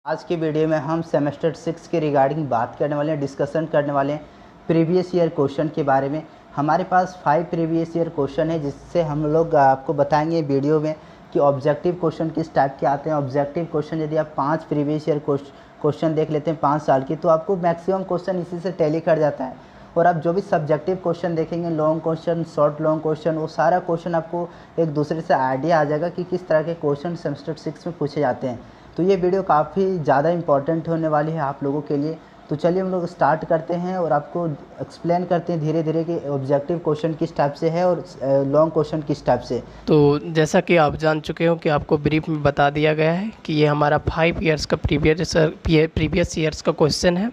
आज की वीडियो में हम सेमेस्टर 6 के रिगार्डिंग बात करने वाले हैं, डिस्कशन करने वाले हैं प्रीवियस ईयर क्वेश्चन के बारे में। हमारे पास 5 प्रीवियस ईयर क्वेश्चन है जिससे हम लोग आपको बताएंगे वीडियो में कि ऑब्जेक्टिव क्वेश्चन किस टाइप के आते हैं। ऑब्जेक्टिव क्वेश्चन यदि आप 5 प्रीवियस ईयर क्वेश्चन देख लेते हैं 5 साल की, तो आपको मैक्सिमम क्वेश्चन इसी से टैली कर जाता है। और आप जो भी सब्जेक्टिव क्वेश्चन देखेंगे, long question, short long question, वो सारा क्वेश्चन आपको एक दूसरे से आइडिया आ जाएगा कि किस तरह के क्वेश्चन सेमेस्टर 6 में पूछे जाते हैं। तो ये वीडियो काफ़ी ज़्यादा इंपॉर्टेंट होने वाली है आप लोगों के लिए। तो चलिए हम लोग स्टार्ट करते हैं और आपको एक्सप्लेन करते हैं धीरे धीरे कि ऑब्जेक्टिव क्वेश्चन किस टाइप से है और लॉन्ग क्वेश्चन किस टाइप से। तो जैसा कि आप जान चुके हो कि आपको ब्रीफ में बता दिया गया है कि ये हमारा 5 ईयर्स का प्रीवियस ईयर्स का क्वेश्चन है।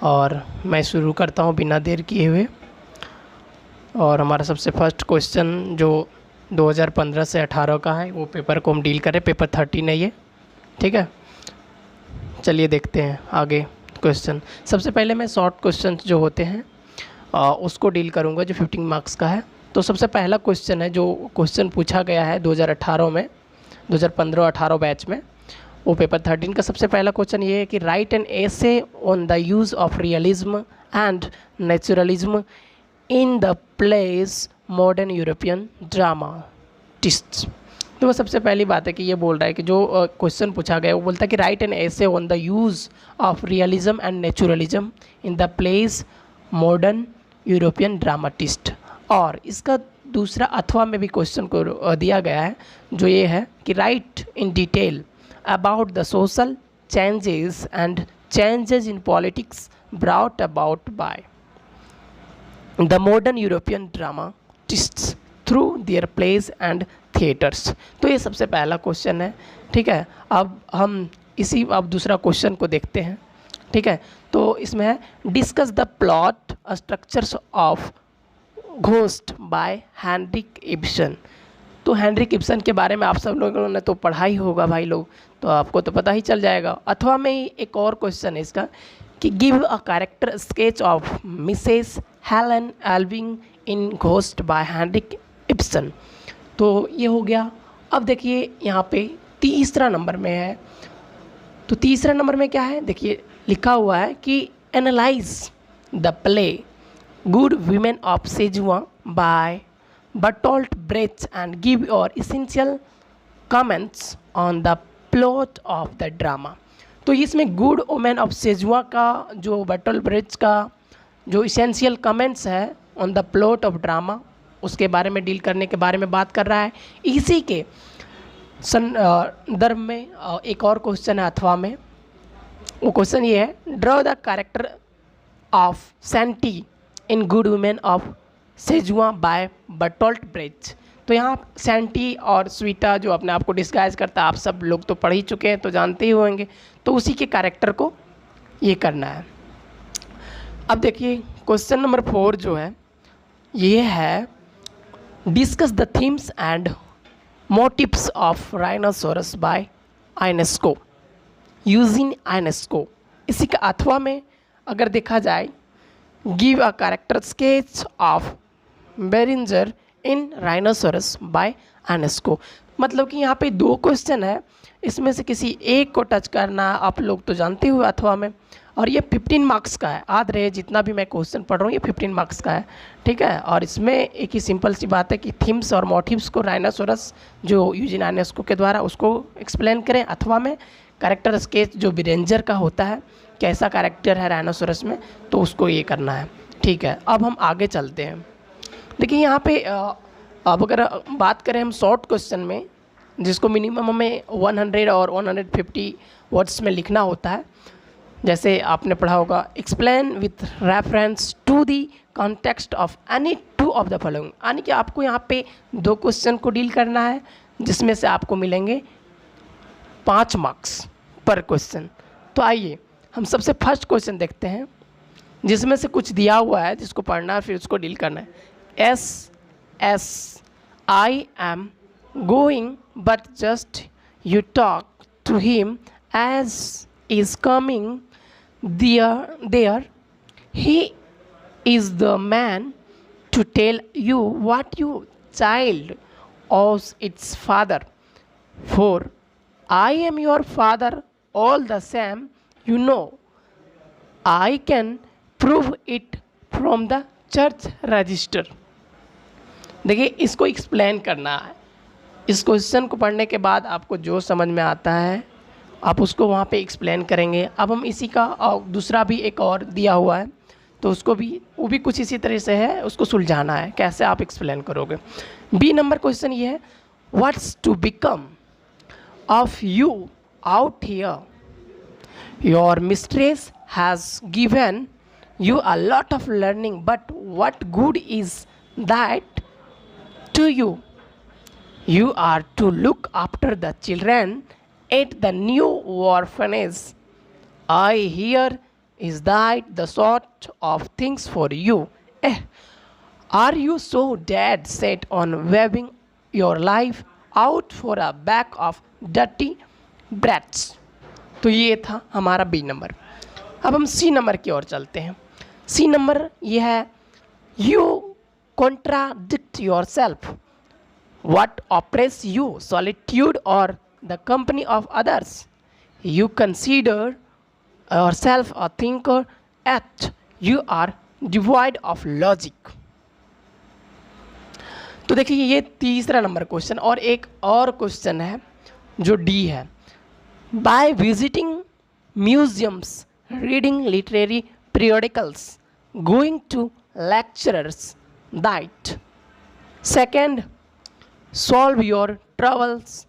और मैं शुरू करता हूँ बिना देर किए हुए। और हमारा सबसे फर्स्ट क्वेश्चन जो 2015 से 18 का है वो पेपर को हम डील करें। पेपर 13 है ये, ठीक है। चलिए देखते हैं आगे क्वेश्चन। सबसे पहले मैं शॉर्ट क्वेश्चन जो होते हैं उसको डील करूँगा जो 15 मार्क्स का है। तो सबसे पहला क्वेश्चन है जो क्वेश्चन पूछा गया है 2018 में, 2015-18 बैच में, वो पेपर 13 का सबसे पहला क्वेश्चन ये है कि write an essay on the use of realism and naturalism in the place modern European dramatists. तो वो सबसे पहली बात है कि ये बोल रहा है कि जो क्वेश्चन पूछा गया है वो बोलता है कि write an essay on the use of realism and naturalism in the place modern European dramatist. और इसका दूसरा अथवा में भी क्वेश्चन को दिया गया है जो ये है कि right in detail about the social changes and changes in politics brought about by the modern European dramatists through their plays and theatres। तो ये सबसे पहला क्वेश्चन है, ठीक है। अब हम अब दूसरा क्वेश्चन को देखते हैं, ठीक है। तो इसमें है discuss the plot structures of ghost by Henrik Ibsen. तो हेनरिक इब्सन के बारे में आप सब लोगों ने तो पढ़ा ही होगा भाई लोग, तो आपको तो पता ही चल जाएगा। अथवा में ही एक और क्वेश्चन है इसका कि give a character sketch of Mrs Helen Alving in Ghost by Henrik Ibsen. तो ये हो गया। अब देखिए यहाँ पे तीसरा नंबर में है। तो तीसरा नंबर में क्या है, देखिए लिखा हुआ है कि analyse the play good women of सेजुआ by Bertolt Brecht and give your essential comments on the plot of the drama। तो इसमें गुड वुमेन ऑफ सेजुआ का जो बर्टोल्ट ब्रेच का जो इसेंशियल कमेंट्स है on the plot of drama उसके बारे में डील करने के बारे में बात कर रहा है। इसी के संदर्भ में एक और क्वेश्चन है अथवा में। वो क्वेश्चन ये है draw the character of Shen Te in good women of सेजुआ बाय बर्टोल्ट ब्रेच। तो यहाँ सेंटी और स्वीटा जो अपने आप को डिस्गाइज करता है, आप सब लोग तो पढ़ ही चुके हैं तो जानते ही होंगे। तो उसी के कैरेक्टर को ये करना है। अब देखिए क्वेश्चन नंबर 4 जो है ये है discuss the themes and motives of Rhinoceros by Ionesco using Ionesco. इसी का अथवा में अगर देखा जाए give a character sketch of Berenger in Rhinoceros by Ionesco. मतलब कि यहाँ पे 2 क्वेश्चन है, इसमें से किसी एक को टच करना आप लोग तो जानते हुए अथवा में। और ये 15 मार्क्स का है। याद रहे जितना भी मैं क्वेश्चन पढ़ रहा हूँ ये 15 मार्क्स का है, ठीक है। और इसमें एक ही सिंपल सी बात है कि थीम्स और मोटिव्स को राइनोसोरस जो यूजिन आइनेस्को के द्वारा उसको एक्सप्लेन करें। अथवा में कैरेक्टर स्केच जो बेरेंजर का होता है, कैसा कैरेक्टर है राइनोसोरस में, तो उसको ये करना है, ठीक है। अब हम आगे चलते हैं। देखिए यहाँ पे अब अगर बात करें हम शॉर्ट क्वेश्चन में जिसको मिनिमम हमें 100 और 150 वर्ड्स में लिखना होता है, जैसे आपने पढ़ा होगा explain with reference to the context of any 2 of the following. यानी कि आपको यहाँ पे 2 क्वेश्चन को डील करना है जिसमें से आपको मिलेंगे 5 मार्क्स पर क्वेश्चन। तो आइए हम सबसे फर्स्ट क्वेश्चन देखते हैं जिसमें से कुछ दिया हुआ है जिसको पढ़ना है फिर उसको डील करना है। I am going but just you talk to him as is coming there he is the man to tell you what you child of its father for I am your father all the same, you know, I can prove it from the church register. देखिए, इसको explain करना है। इस question को पढ़ने के बाद आपको जो समझ में आता है आप उसको वहाँ पे एक्सप्लेन करेंगे। अब हम इसी का दूसरा भी एक और दिया हुआ है, तो उसको भी वो भी कुछ इसी तरह से है, उसको सुलझाना है, कैसे आप एक्सप्लेन करोगे। बी नंबर क्वेश्चन ये है, what's to become of you out here, your mistress has given you a lot of learning, but what good is that to you? You are to look after the children at the new orphanage. I hear is that the sort of things for you. Are you so dead set on weaving your life out for a bag of dirty brats? तो ये था हमारा B number. अब हम सी number की ओर चलते हैं। C number ये है, you contradict yourself, what oppress you, solitude और the company of others, you consider yourself a thinker yet you are devoid of logic. तो देखिए ये तीसरा नंबर क्वेश्चन, और एक और क्वेश्चन है जो डी है, by visiting museums, reading literary periodicals, going to lecturers, that second, solve your troubles,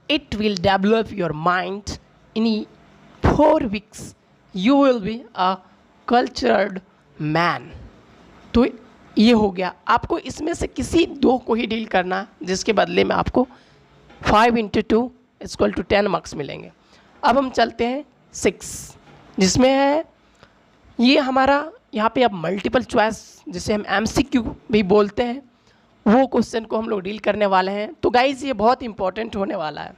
it will develop your mind, in 4 weeks you will be a cultured man। तो ये हो गया। आपको इसमें से किसी दो को ही डील करना, जिसके बदले में आपको 5 × 2 = 10 मार्क्स मिलेंगे। अब हम चलते हैं 6, जिसमें है ये हमारा, यहाँ पे अब मल्टीपल चॉइस जिसे हम MCQ भी बोलते हैं, वो क्वेश्चन को हम लोग डील करने वाले हैं। तो गाइज़ ये बहुत इंपॉर्टेंट होने वाला है,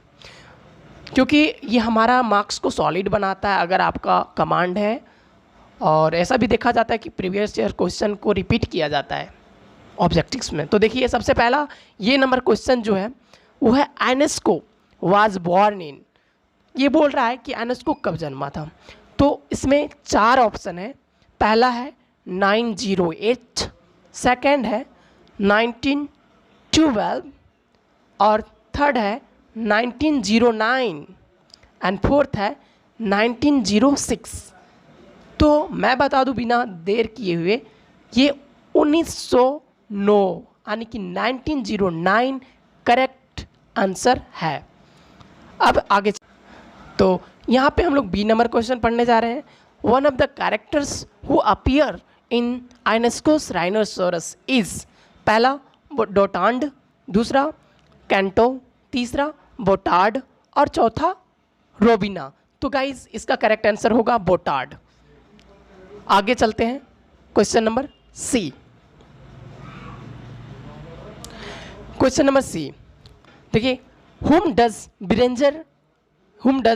क्योंकि ये हमारा मार्क्स को सॉलिड बनाता है अगर आपका कमांड है, और ऐसा भी देखा जाता है कि प्रीवियस ईयर क्वेश्चन को रिपीट किया जाता है ऑब्जेक्टिव्स में। तो देखिए सबसे पहला ये नंबर क्वेश्चन जो है वो है, यूनेस्को वाज बॉर्न इन। ये बोल रहा है कि यूनेस्को कब जन्मा था। तो इसमें 4 ऑप्शन है। पहला है 908, सेकंड है 1912, और थर्ड है 1909, एंड फोर्थ है 1906। तो मैं बता दूं बिना देर किए हुए, ये 1909 यानी कि 1909 करेक्ट आंसर है। अब आगे तो यहाँ पे हम लोग बी नंबर क्वेश्चन पढ़ने जा रहे हैं। One of the characters who appear in UNESCO's rhinoceros is, पहला डोटांड, दूसरा कैंटो, तीसरा बोटार्ड और चौथा रोबिना। तो गाइज इसका करेक्ट आंसर होगा बोटार्ड। आगे चलते हैं question number C. Question number C देखिए, whom does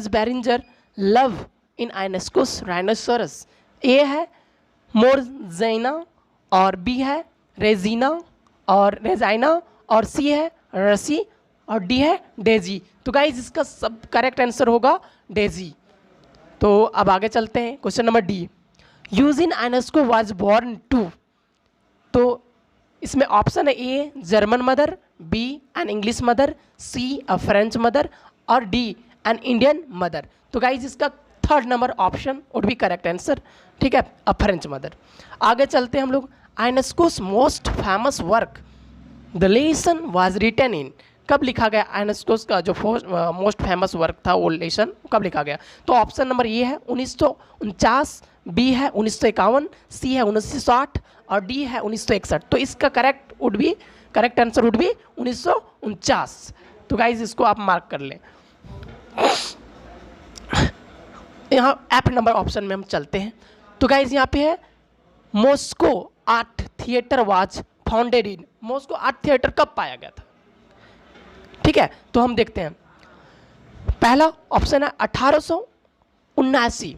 Beringer love in Ionesco's Rhinoceros? A है मोरज़ाइना, और बी है रेजिना और रेजाइना, और सी है रसी, और डी है डेजी। तो गाइज इसका सब करेक्ट आंसर होगा डेजी। तो अब आगे चलते हैं question number D. Eugene Ionesco was born to. तो इसमें ऑप्शन है A German mother, B an English mother, C a French mother, और डी एन इंडियन मदर। तो गाइज इसका third number option would be correct answer, ठीक है, अ French mother. आगे चलते हैं हम लोग। Ionesco's most famous work the lesson was written in. कब लिखा गया यूनेस्कोस का जो मोस्ट फेमस वर्क था, वो लेसन कब लिखा गया? तो ऑप्शन नंबर ये है 1949, बी है 1951, सी है 1960, और डी है 1961। तो इसका करेक्ट आंसर वुड बी 1949। तो गाइज इसको आप मार्क कर लें। यहाँ एफ नंबर ऑप्शन में हम चलते हैं। तो गाइज यहाँ पे है Moscow art theatre was founded in. Moscow art theatre कब पाया गया था? ठीक है, तो हम देखते हैं। पहला ऑप्शन है 1879,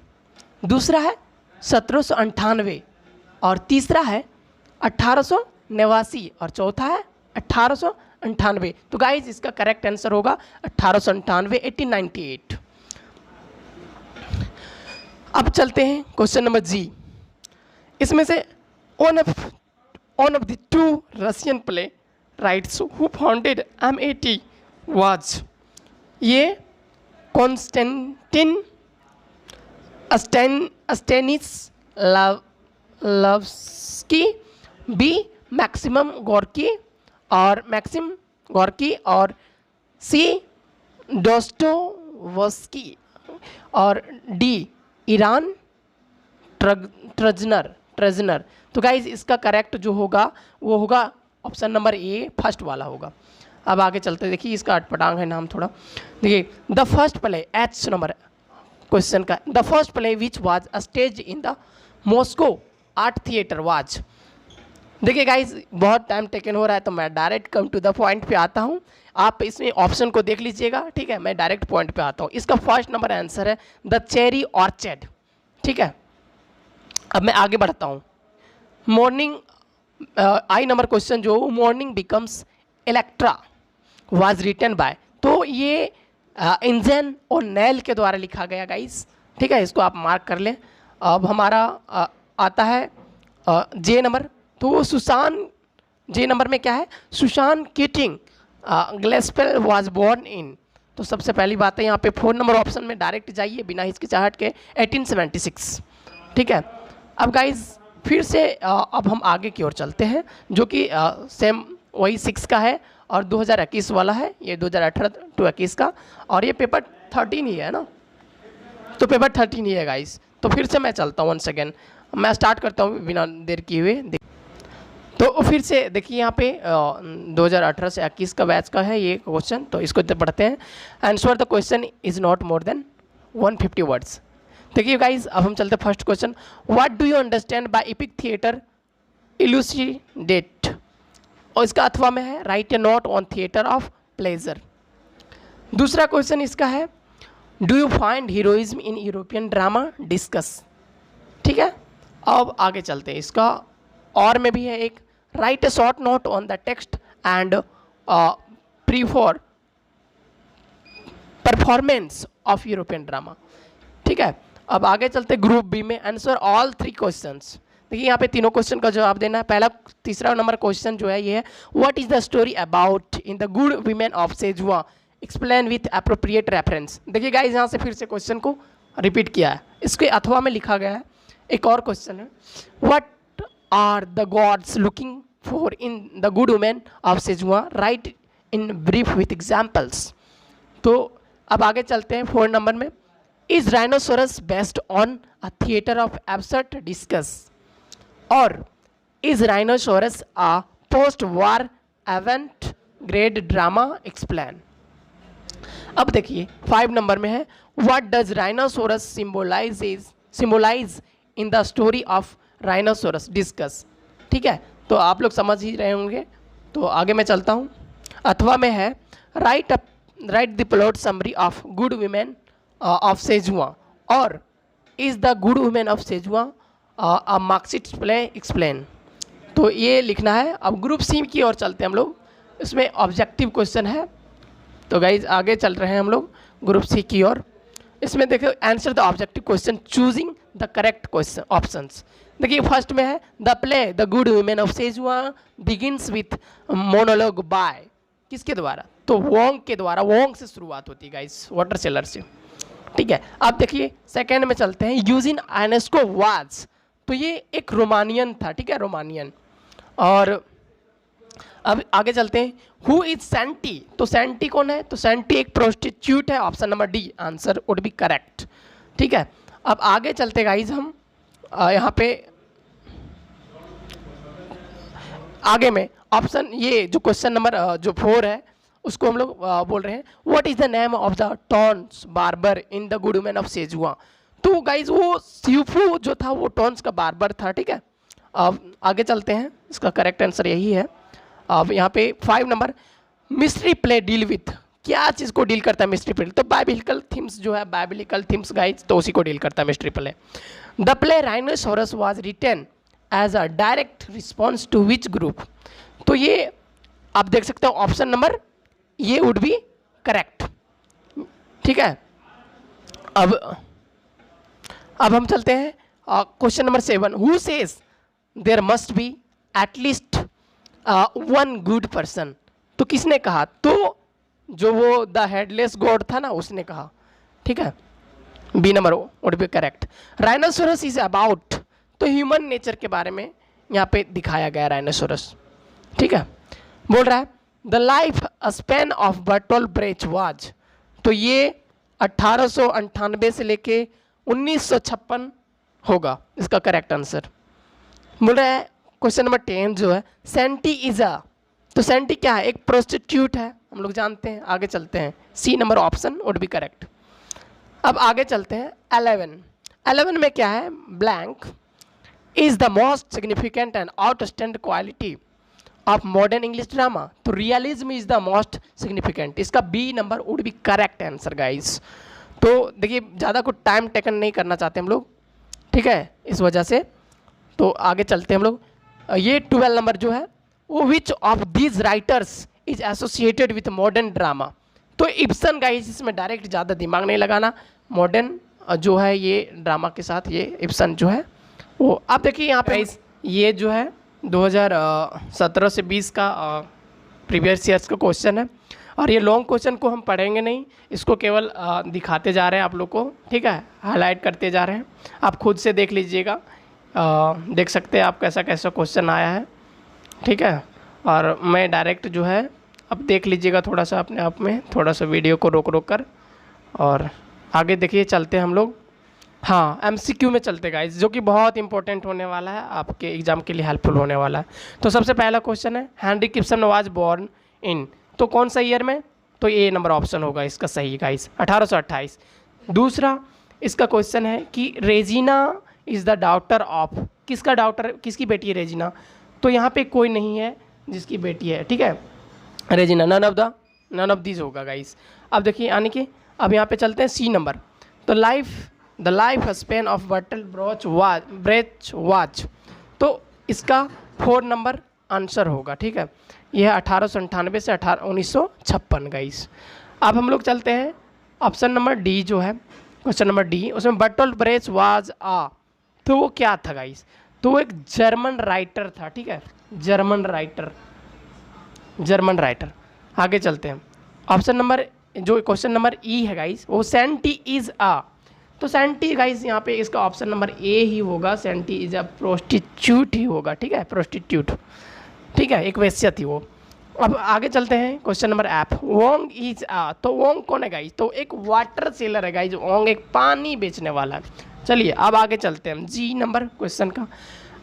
दूसरा है 1798, और तीसरा है 1889, और चौथा है 1898। तो गाइज इसका करेक्ट आंसर होगा 1898, 1898। अब चलते हैं क्वेश्चन नंबर जी। इसमें से one of the two Russian play rights who founded MAT was, ये कॉन्स्टेंटिन स्टेनिस्लावस्की, बी मैक्सिम गोर्की और सी डोस्टोवस्की और डी ईरान ट्रेजनर। तो गाइज इसका करेक्ट जो होगा वो होगा ऑप्शन नंबर ए, फर्स्ट वाला होगा। अब आगे चलते हैं, देखिए इसका अटपटांग है नाम थोड़ा। देखिए the first play, H number question का, the first play which was stage in the Moscow art theatre was. देखिए गाइज बहुत टाइम टेकन हो रहा है तो मैं direct come to the point पे आता हूँ। आप इसमें ऑप्शन को देख लीजिएगा, ठीक है, मैं डायरेक्ट पॉइंट पे आता हूँ। इसका फर्स्ट नंबर आंसर है द चेरी ऑर्चर्ड, ठीक है। अब मैं आगे बढ़ता हूँ। मॉर्निंग आई नंबर क्वेश्चन जो mourning becomes Electra was written by, तो ये इंजन और नेल के द्वारा लिखा गया गाइस, ठीक है, इसको आप मार्क कर लें। अब हमारा आता है जे नंबर, तो सुशान, जे नंबर में क्या है, Sushan kidding ग्लेस्पेल was born in. तो सबसे पहली बात है यहाँ पे 4 नंबर ऑप्शन में डायरेक्ट जाइए बिना हिचकिचाहट के, 1876, ठीक है। अब गाइज फिर से अब हम आगे की ओर चलते हैं, जो कि सेम वही 6 का है और 2021 वाला है, ये 2018 to 21 का, और ये पेपर 13 ही है ना, तो पेपर 13 ही है गाइज। तो फिर से मैं चलता हूँ, 1 सेकेंड मैं स्टार्ट करता हूँ बिना देर किए हुए। तो फिर से देखिए यहाँ पे 2018 से 21 का बैच का है ये क्वेश्चन, तो इसको पढ़ते हैं। Answer the question is not more than 150 words. देखिए गाइज अब हम चलते हैं first question, what do you understand by epic theatre elucidate, और इसका अथवा में है write a note on theatre of pleasure. दूसरा क्वेश्चन इसका है do you find heroism in European drama, discuss, ठीक है। अब आगे चलते हैं, इसका और में भी है एक, write a short note on the text and प्रीफॉर परफॉर्मेंस ऑफ यूरोपियन ड्रामा, ठीक है। अब आगे चलते ग्रुप बी में, आंसर ऑल 3 क्वेश्चंस। देखिए यहाँ पे तीनों क्वेश्चन का जवाब देना है। पहला तीसरा नंबर क्वेश्चन जो है ये है, what is the story about in the good women of सेजुआ, एक्सप्लेन विथ अप्रोप्रिएट रेफरेंस। देखिए गाइस यहाँ से फिर से क्वेश्चन को रिपीट किया है, इसके अथवा में लिखा गया है। एक और क्वेश्चन है, what are the gods looking for in the good women of सेजुआ, write in brief with examples. तो अब आगे चलते हैं 4 नंबर में, is Rhinoceros based on a theatre of absurd discuss, और is Rhinoceros a post war avant garde drama, explain. अब देखिए 5 नंबर में है, what does Rhinoceros symbolise in the story of Rhinoceros, discuss, ठीक है। तो आप लोग समझ ही रहे होंगे, तो आगे मैं चलता हूँ। अथवा में है write the plot summary of good women of सेजुआ, और is the good women of सेजुआ अ मार्क्सिस्ट प्ले, एक्सप्लेन। तो ये लिखना है। अब ग्रुप सी की ओर चलते हैं हम लोग, इसमें ऑब्जेक्टिव क्वेश्चन है। तो गाइज आगे चल रहे हैं हम लोग ग्रुप सी की ओर। इसमें देखो answer the objective question choosing the correct question options. देखिए फर्स्ट में है the play the good women of सेजुआ बिगिंस विथ मोनोलॉग बाय, किसके द्वारा, तो वोंग के द्वारा, वोंग से शुरुआत होती है गाइज, वाटर सेलर से, ठीक है। अब देखिए सेकेंड में चलते हैं, यूजिन आयनेस्को वाज, तो ये एक रोमानियन था, ठीक है, रोमानियन। और अब आगे चलते हैं, हु इज सेंटी, तो सेंटी कौन है, तो सेंटी एक प्रोस्टिट्यूट है, option number D answer would be correct, ठीक है। अब आगे चलते गाइज हम यहाँ पे आगे में ऑप्शन, ये जो क्वेश्चन नंबर जो 4 है उसको हम लोग बोल रहे हैं, what is the name of the town's barber in the good women of सेजुआ। तो गाइज वो सीफू जो था वो टॉन्स का बार्बर था, ठीक है। अब आगे चलते हैं, इसका करेक्ट आंसर यही है। अब यहाँ पे 5 number, mystery play deal with, क्या चीज़ को डील करता है मिस्ट्री प्ले, तो बाइबिलिकल थीम्स जो है, बाइबिलिकल थीम्स गाइज, तो उसी को डील करता है mystery play. The play rhinoceros was written as a direct response to which group, तो ये आप देख सकते हो ऑप्शन नंबर ये वुड बी करेक्ट, ठीक है। अब अब हम चलते हैं question number 7। Who says there must be at least one good person. तो किसने कहा? तो जो वो द हेडलेस गॉड था ना, उसने कहा। ठीक है, B number would be correct. Rhinoceros is about, तो ह्यूमन नेचर के बारे में यहाँ पे दिखाया गया राइनोसोरस। ठीक है, बोल रहा है the life span of Bertolt breach was, तो ये 1898 से लेके 1956 होगा इसका करेक्ट आंसर। बोल रहा है क्वेश्चन नंबर 10 जो है सेंटी इज अ, तो सेंटी क्या है? एक प्रोस्टिट्यूट है, हम लोग जानते हैं। आगे चलते हैं, C number option would be correct. अब आगे चलते हैं 11 में क्या है? Blank is the most significant and outstanding quality of modern English drama, तो realism is the most significant, इसका B number would be correct answer guys. तो देखिए ज़्यादा कुछ टाइम टेकन नहीं करना चाहते हम लोग, ठीक है, इस वजह से। तो आगे चलते हैं हम लोग। ये 12 नंबर जो है वो which of these writers is associated with modern drama, तो इब्सन गाइस, इसमें डायरेक्ट ज़्यादा दिमाग नहीं लगाना, मॉडर्न जो है ये ड्रामा के साथ ये इब्सन जो है वो। आप देखिए यहाँ पे ये जो है 2017 से 20 का प्रीवियस ईयर्स का क्वेश्चन है, और ये लॉन्ग क्वेश्चन को हम पढ़ेंगे नहीं, इसको केवल दिखाते जा रहे हैं आप लोग को। ठीक है, हाईलाइट करते जा रहे हैं, आप खुद से देख लीजिएगा, देख सकते हैं आप कैसा कैसा क्वेश्चन आया है। ठीक है, और मैं डायरेक्ट जो है अब देख लीजिएगा थोड़ा सा अपने आप में, थोड़ा सा वीडियो को रोक रोक कर, और आगे देखिए चलते हैं हम लोग। हाँ, MCQ में चलते गाइस, जो कि बहुत इंपॉर्टेंट होने वाला है, आपके एग्जाम के लिए हेल्पफुल होने वाला है। तो सबसे पहला क्वेश्चन है Henrik Ibsen was born in, तो कौन सा ईयर में? तो ए नंबर ऑप्शन होगा इसका सही गाइस, 1828। दूसरा इसका क्वेश्चन है कि Regina is the daughter of, किसका डॉटर, किसकी बेटी है रेजिना? तो यहाँ पे कोई नहीं है जिसकी बेटी है। ठीक है, रेजिना नन ऑफ दीज होगा गाइस। अब देखिए यानी कि अब यहाँ पे चलते हैं सी नंबर, तो the life span of Bertolt Brecht was, तो इसका 4 नंबर आंसर होगा। ठीक है, यह 1898 से 1956 गाइस। अब हम लोग चलते हैं ऑप्शन नंबर डी जो है, क्वेश्चन नंबर डी, उसमें बर्टोल्ट ब्रेच वाज आ, तो वो क्या था गाइस? तो वो एक जर्मन राइटर था। ठीक है, जर्मन राइटर। आगे चलते हैं, ऑप्शन नंबर जो क्वेश्चन नंबर ई है गाइस, वो सेंटी इज आ, तो सेंटी गाइस यहाँ पे इसका ऑप्शन नंबर ए ही होगा, सेंटी इज अ प्रोस्टिट्यूट ही होगा। ठीक है, प्रोस्टिट्यूट, ठीक है, एक वेश्या थी वो। अब आगे चलते हैं question number F, Wong is a, तो वोंग कौन है गाइस? तो एक वाटर सेलर है गाइस, वोंग एक पानी बेचने वाला है। चलिए अब आगे चलते हैं जी नंबर क्वेश्चन का,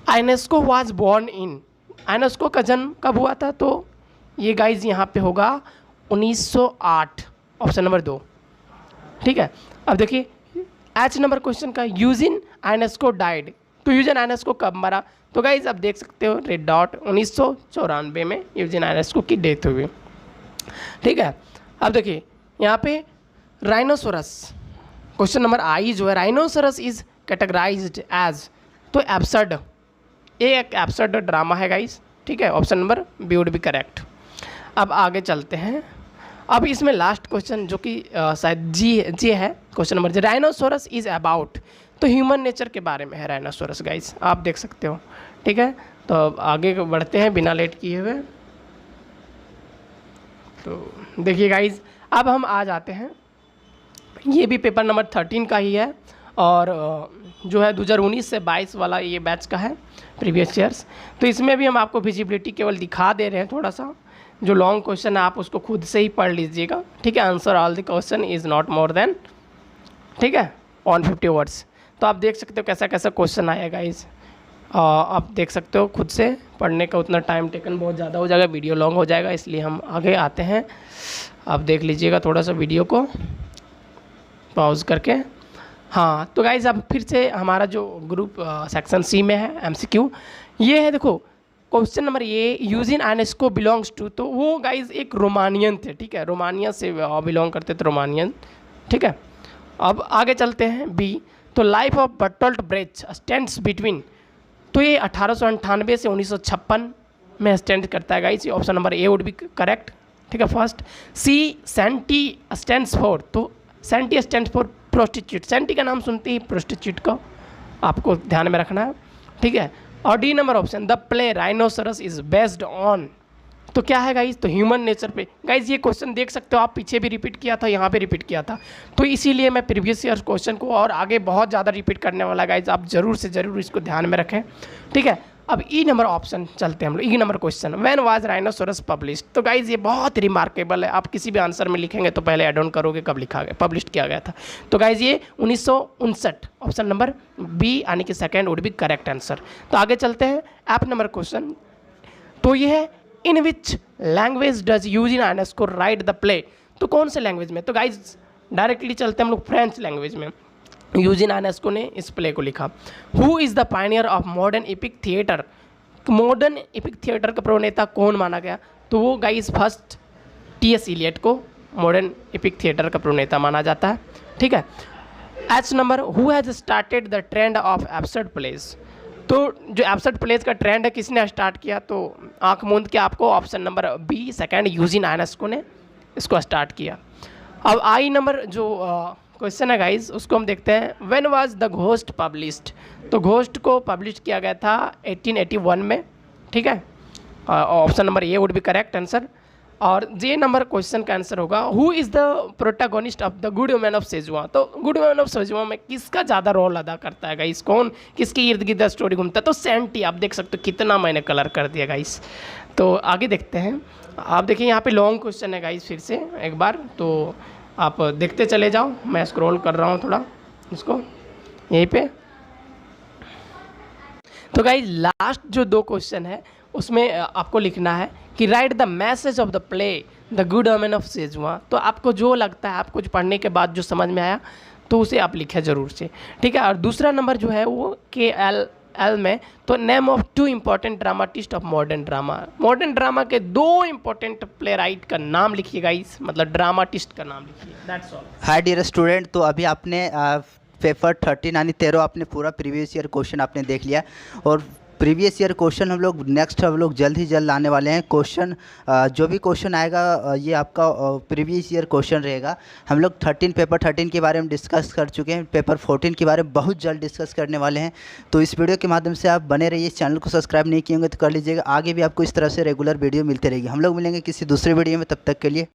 आइनेस्को वाज बोर्न इन, आइनेस्को का जन्म कब हुआ था? तो ये गाइस यहाँ पे होगा 1908, ऑप्शन नंबर 2। ठीक है, अब देखिए एच नंबर क्वेश्चन का, यूजिन आइनेस्को डाइड, तो यूजिन आइनेस्को कब मरा? तो गाइज आप देख सकते हो रेड डॉट, 1994 में यूजिन आइनेस्को की डेथ हुई। ठीक है, अब देखिए यहाँ पे राइनोसोरस, क्वेश्चन नंबर आई जो है, राइनोसोरस इज कैटेगराइज्ड एज, तो एब्सर्ड, ये एक एब्सर्ड ड्रामा है गाइज। ठीक है, option number B would be correct. अब आगे चलते हैं, अब इसमें लास्ट क्वेश्चन जो कि शायद जी है, question number G, rhinoceros is about, तो ह्यूमन नेचर के बारे में है राइनोसोरस गाइस, आप देख सकते हो। ठीक है, तो अब आगे बढ़ते हैं बिना लेट किए हुए। तो देखिए गाइस, अब हम आ जाते हैं, ये भी पेपर नंबर 13 का ही है, और जो है 2019 से 22 वाला ये बैच का है प्रीवियस ईयर्स। तो इसमें भी हम आपको विजिबिलिटी केवल दिखा दे रहे हैं थोड़ा सा, जो लॉन्ग क्वेश्चन है आप उसको खुद से ही पढ़ लीजिएगा। ठीक है, answer all the question is not more then, ठीक है, 150 वर्ड्स। तो आप देख सकते हो कैसा कैसा क्वेश्चन आएगा इस, आप देख सकते हो खुद से पढ़ने का, उतना टाइम टेकन बहुत ज़्यादा हो जाएगा, वीडियो लॉन्ग हो जाएगा, इसलिए हम आगे आते हैं। आप देख लीजिएगा थोड़ा सा वीडियो को पॉज करके। हाँ, तो गाइज अब फिर से हमारा जो ग्रुप सेक्शन सी में है MCQ, ये है देखो क्वेश्चन नंबर ये, यूजिन आइनेस्को बिलोंग्स टू, तो वो गाइज एक रोमानियन थे। ठीक है, रोमानिया से बिलोंग करते थे, रोमानियन। ठीक है, अब आगे चलते हैं बी, तो life of Bertolt Brecht stands between, तो ये 1898 से 1956 में स्टैंड करता है guys, option number A would be correct. ठीक है, first C Shen Te stands for, तो Shen Te stands for prostitute, Shen Te का नाम सुनते ही प्रोस्टिट्यूट को आपको ध्यान में रखना है, ठीक है। और D number option, the play rhinoceros is based on, तो क्या है गाइज, तो ह्यूमन नेचर पे। गाइज ये क्वेश्चन देख सकते हो आप, पीछे भी रिपीट किया था, यहाँ पे रिपीट किया था, तो इसीलिए मैं प्रीवियस ईयर क्वेश्चन को और आगे बहुत ज़्यादा रिपीट करने वाला। गाइज आप जरूर से ज़रूर इसको ध्यान में रखें, ठीक है। अब ई नंबर ऑप्शन चलते हैं हम लोग, E number question, when was Rhinoceros published. तो गाइज ये बहुत रिमार्केबल है, आप किसी भी आंसर में लिखेंगे तो पहले एड ऑन करोगे कब लिखा गया, पब्लिश किया गया था। तो गाइज ये 1959, ऑप्शन नंबर बी यानी कि second would be correct answer. तो आगे चलते हैं ऐप नंबर क्वेश्चन, तो ये है in which language does Eugene Ionesco write the play. तो कौन से लैंग्वेज में, तो गाइज डायरेक्टली चलते हैं हम लोग फ्रेंच लैंग्वेज में, यूजिन आयनेस्को ने इस प्ले को लिखा। Who is the pioneer of modern epic theatre, modern epic theatre का प्रणेता कौन माना गया, तो वो गाइज फर्स्ट टी.एस. इलियट को मॉडर्न एपिक थिएटर का प्रणेता माना जाता है, ठीक है। H number, who has started the trend of absurd plays. तो जो एब्सर्ड प्लेज का ट्रेंड है किसने स्टार्ट किया, तो आंख मूंद के आपको option number B second Eugene Ionesco ने इसको स्टार्ट किया। अब आई नंबर जो क्वेश्चन है गाइज उसको हम देखते हैं, when was the ghost published. तो घोस्ट को पब्लिश किया गया था 1881 में, ठीक है। Option number A would be correct answer. और जे नंबर क्वेश्चन का आंसर होगा, who is the protagonist of the good women of सेजुआ। तो गुड वुमेन ऑफ सेजुआ में किसका ज़्यादा रोल अदा करता है गाइस, कौन किसके इर्द गिर्द स्टोरी घूमता है, तो सेंटी। आप देख सकते हो कितना मैंने कलर कर दिया गाइस। तो आगे देखते हैं, आप देखिए यहाँ पे लॉन्ग क्वेश्चन है गाइस, फिर से एक बार तो आप देखते चले जाओ, मैं स्क्रॉल कर रहा हूँ थोड़ा इसको यहीं पे। तो गाइस लास्ट जो दो क्वेश्चन है उसमें आपको लिखना है कि write the message of the play the good women of सेजुआ। तो आपको जो लगता है, आपको जो पढ़ने के बाद जो समझ में आया तो उसे आप लिखें ज़रूर से, ठीक है। और दूसरा नंबर जो है वो KL में, तो name of two important dramatist of modern drama. Modern drama के दो इम्पॉर्टेंट प्ले राइट का नाम लिखिएगा, इस मतलब ड्रामाटिस्ट का नाम लिखिए, that's all. Hi dear student, तो अभी आपने पेपर 13 यानी 13 आपने पूरा प्रीवियस ईयर क्वेश्चन आपने देख लिया, और प्रीवियस ईयर क्वेश्चन हम लोग नेक्स्ट हम लोग जल्द ही जल्द लाने वाले हैं। क्वेश्चन जो भी क्वेश्चन आएगा ये आपका प्रीवियस ईयर क्वेश्चन रहेगा। हम लोग पेपर 13 के बारे में डिस्कस कर चुके हैं, पेपर 14 के बारे में बहुत जल्द डिस्कस करने वाले हैं। तो इस वीडियो के माध्यम से आप बने रहिए, चैनल को सब्सक्राइब नहीं किए होंगे तो कर लीजिएगा, आगे भी आपको इस तरह से रेगुलर वीडियो मिलते रहेगी। हम लोग मिलेंगे किसी दूसरे वीडियो में, तब तक के लिए